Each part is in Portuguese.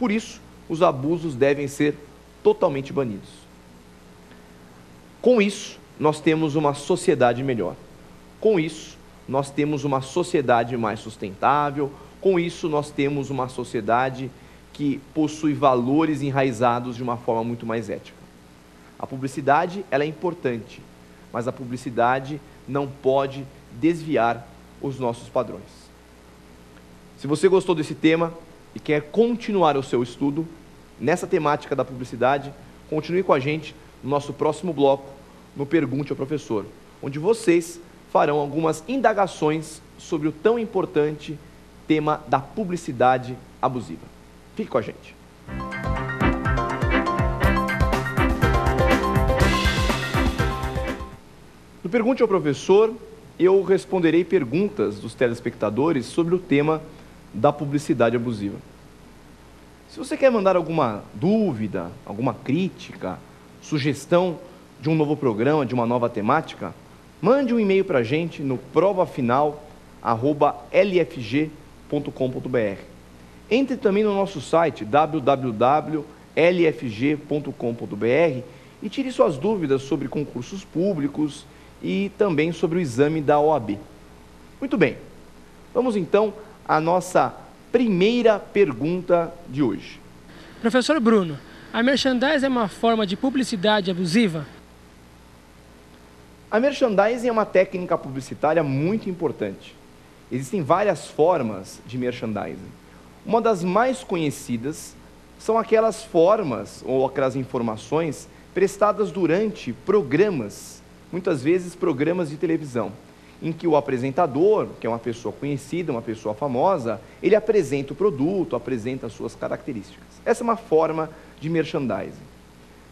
Por isso, os abusos devem ser totalmente banidos. Com isso, nós temos uma sociedade melhor. Com isso, nós temos uma sociedade mais sustentável. Com isso, nós temos uma sociedade que possui valores enraizados de uma forma muito mais ética. A publicidade, ela é importante, mas a publicidade não pode desviar os nossos padrões. Se você gostou desse tema e quer continuar o seu estudo nessa temática da publicidade, continue com a gente no nosso próximo bloco, no Pergunte ao Professor, onde vocês farão algumas indagações sobre o tão importante tema da publicidade abusiva. Fique com a gente. No Pergunte ao Professor, eu responderei perguntas dos telespectadores sobre o tema da publicidade abusiva. Se você quer mandar alguma dúvida, alguma crítica, sugestão de um novo programa, de uma nova temática, mande um e-mail para a gente no provafinal@lfg.com.br. Entre também no nosso site www.lfg.com.br e tire suas dúvidas sobre concursos públicos e também sobre o exame da OAB. Muito bem, vamos então à nossa primeira pergunta de hoje. Professor Bruno, a merchandising é uma forma de publicidade abusiva? A merchandising é uma técnica publicitária muito importante. Existem várias formas de merchandising. Uma das mais conhecidas são aquelas formas ou aquelas informações prestadas durante programas, muitas vezes programas de televisão, em que o apresentador, que é uma pessoa conhecida, uma pessoa famosa, ele apresenta o produto, apresenta as suas características. Essa é uma forma de merchandising.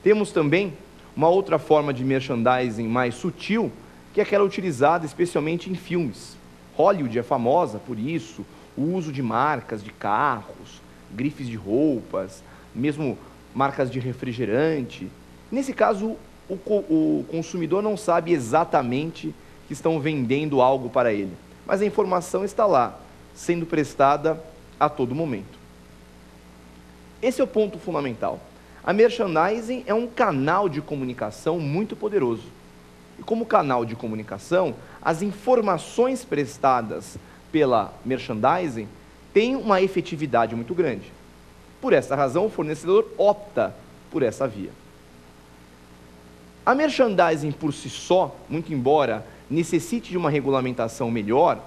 Temos também uma outra forma de merchandising mais sutil, que é aquela utilizada especialmente em filmes. Hollywood é famosa por isso, o uso de marcas de carros, grifes de roupas, mesmo marcas de refrigerante. Nesse caso, o consumidor não sabe exatamente que estão vendendo algo para ele, mas a informação está lá, sendo prestada a todo momento. Esse é o ponto fundamental. A merchandising é um canal de comunicação muito poderoso. E como canal de comunicação, as informações prestadas pela merchandising têm uma efetividade muito grande. Por essa razão, o fornecedor opta por essa via. A merchandising por si só, muito embora necessite de uma regulamentação melhor,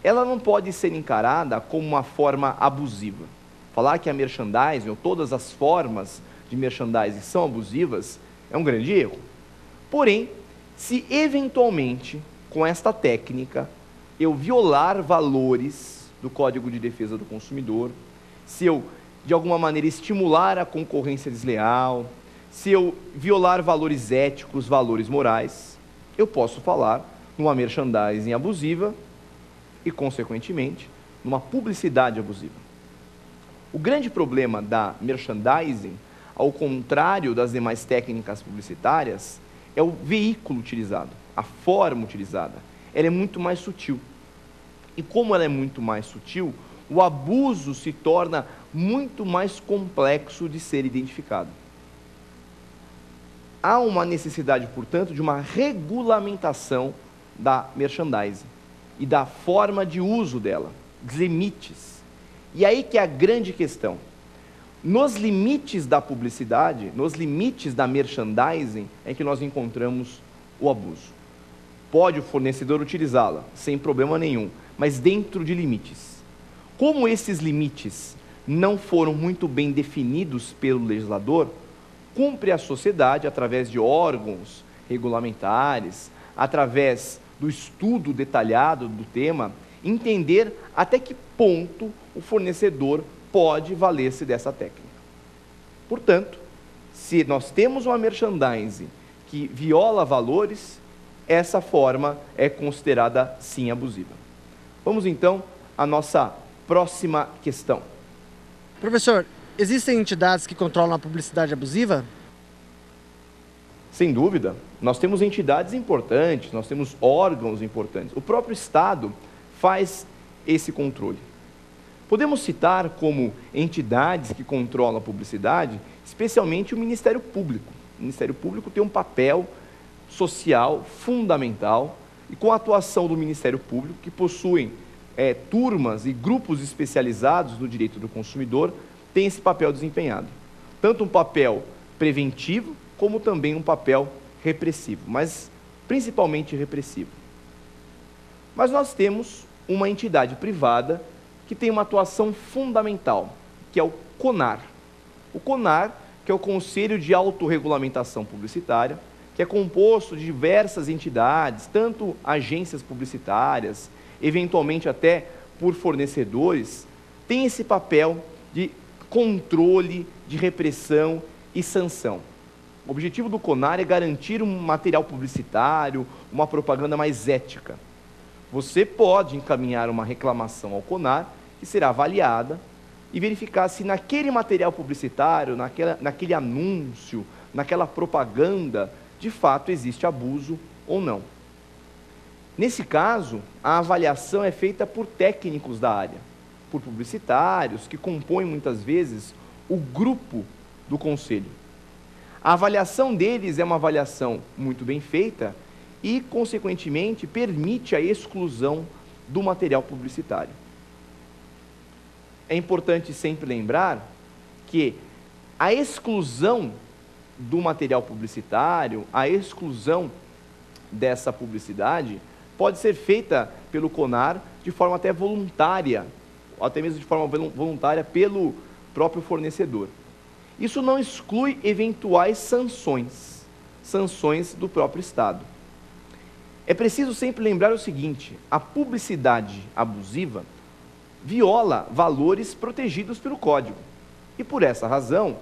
ela não pode ser encarada como uma forma abusiva. Falar que a merchandising, ou todas as formas de merchandising são abusivas, é um grande erro. Porém, se eventualmente, com esta técnica, eu violar valores do Código de Defesa do Consumidor, se eu, de alguma maneira, estimular a concorrência desleal, se eu violar valores éticos, valores morais, eu posso falar numa merchandising abusiva e, consequentemente, numa publicidade abusiva. O grande problema da merchandising, ao contrário das demais técnicas publicitárias, é o veículo utilizado, a forma utilizada. Ela é muito mais sutil. E como ela é muito mais sutil, o abuso se torna muito mais complexo de ser identificado. Há uma necessidade, portanto, de uma regulamentação da merchandising e da forma de uso dela, dos limites. E aí que é a grande questão. Nos limites da publicidade, nos limites da merchandising, é que nós encontramos o abuso. Pode o fornecedor utilizá-la, sem problema nenhum, mas dentro de limites. Como esses limites não foram muito bem definidos pelo legislador, cumpre a sociedade, através de órgãos regulamentares, através do estudo detalhado do tema, entender até que ponto o fornecedor pode valer-se dessa técnica. Portanto, se nós temos uma merchandising que viola valores, essa forma é considerada sim abusiva. Vamos então à nossa próxima questão. Professor, existem entidades que controlam a publicidade abusiva? Sem dúvida, nós temos entidades importantes, nós temos órgãos importantes. O próprio Estado faz esse controle. Podemos citar como entidades que controlam a publicidade, especialmente o Ministério Público. O Ministério Público tem um papel social fundamental, e com a atuação do Ministério Público, que possuem turmas e grupos especializados no direito do consumidor, tem esse papel desempenhado. Tanto um papel preventivo, como também um papel repressivo, mas principalmente repressivo. Mas nós temos uma entidade privada que tem uma atuação fundamental, que é o CONAR. O CONAR, que é o Conselho de Autorregulamentação Publicitária, que é composto de diversas entidades, tanto agências publicitárias, eventualmente até por fornecedores, tem esse papel de controle, de repressão e sanção. O objetivo do CONAR é garantir um material publicitário, uma propaganda mais ética. Você pode encaminhar uma reclamação ao CONAR, que será avaliada, e verificar se naquele material publicitário, naquele anúncio, naquela propaganda, de fato existe abuso ou não. Nesse caso, a avaliação é feita por técnicos da área, por publicitários, que compõem muitas vezes o grupo do conselho. A avaliação deles é uma avaliação muito bem feita e, consequentemente, permite a exclusão do material publicitário. É importante sempre lembrar que a exclusão do material publicitário, a exclusão dessa publicidade, pode ser feita pelo CONAR de forma até voluntária, ou até mesmo de forma voluntária pelo próprio fornecedor. Isso não exclui eventuais sanções do próprio Estado. É preciso sempre lembrar o seguinte: a publicidade abusiva viola valores protegidos pelo Código e, por essa razão,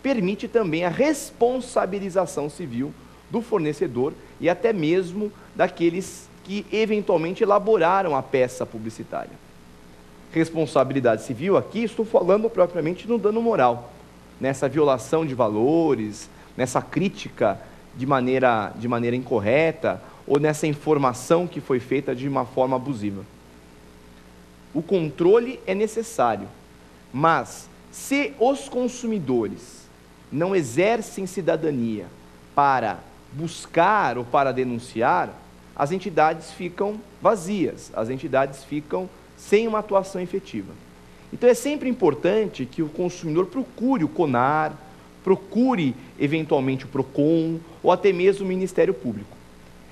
permite também a responsabilização civil do fornecedor e até mesmo daqueles que eventualmente elaboraram a peça publicitária. Responsabilidade civil, aqui estou falando propriamente no dano moral, nessa violação de valores, nessa crítica de maneira incorreta ou nessa informação que foi feita de uma forma abusiva. O controle é necessário, mas se os consumidores não exercem cidadania para buscar ou para denunciar, as entidades ficam vazias, as entidades ficam sem uma atuação efetiva. Então é sempre importante que o consumidor procure o CONAR, procure eventualmente o PROCON ou até mesmo o Ministério Público.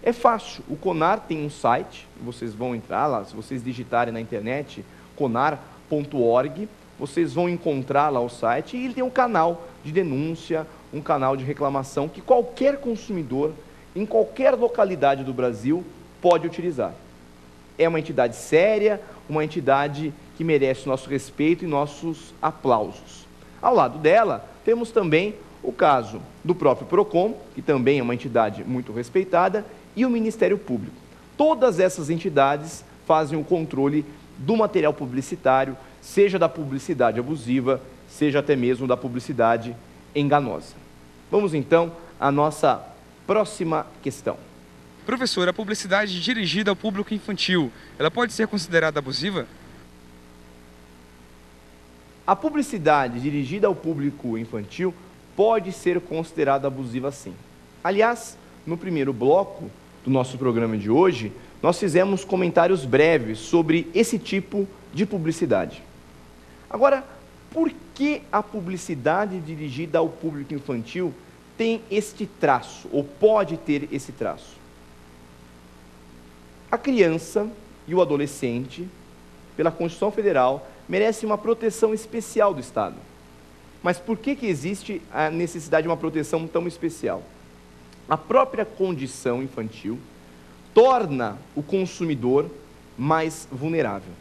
É fácil, o CONAR tem um site, vocês vão entrar lá, se vocês digitarem na internet conar.org, vocês vão encontrar lá o site e ele tem um canal de denúncia, um canal de reclamação que qualquer consumidor, em qualquer localidade do Brasil, pode utilizar. É uma entidade séria, uma entidade que merece nosso respeito e nossos aplausos. Ao lado dela, temos também o caso do próprio PROCON, que também é uma entidade muito respeitada, e o Ministério Público. Todas essas entidades fazem o controle do material publicitário, seja da publicidade abusiva, seja até mesmo da publicidade enganosa. Vamos então à nossa próxima questão. Professor, a publicidade dirigida ao público infantil, ela pode ser considerada abusiva? A publicidade dirigida ao público infantil pode ser considerada abusiva, sim. Aliás, no primeiro bloco do nosso programa de hoje, nós fizemos comentários breves sobre esse tipo de publicidade. Agora, por que a publicidade dirigida ao público infantil tem este traço, ou pode ter esse traço? A criança e o adolescente, pela Constituição Federal, merecem uma proteção especial do Estado. Mas por que existe a necessidade de uma proteção tão especial? A própria condição infantil torna o consumidor mais vulnerável.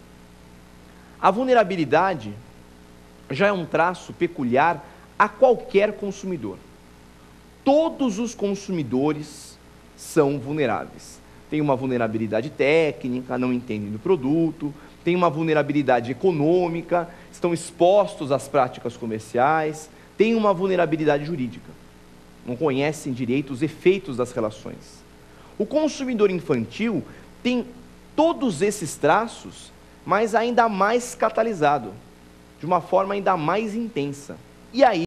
A vulnerabilidade já é um traço peculiar a qualquer consumidor. Todos os consumidores são vulneráveis. Tem uma vulnerabilidade técnica, não entendem do produto, tem uma vulnerabilidade econômica, estão expostos às práticas comerciais, tem uma vulnerabilidade jurídica, não conhecem direito os efeitos das relações. O consumidor infantil tem todos esses traços, mas ainda mais catalisado. de uma forma ainda mais intensa. E aí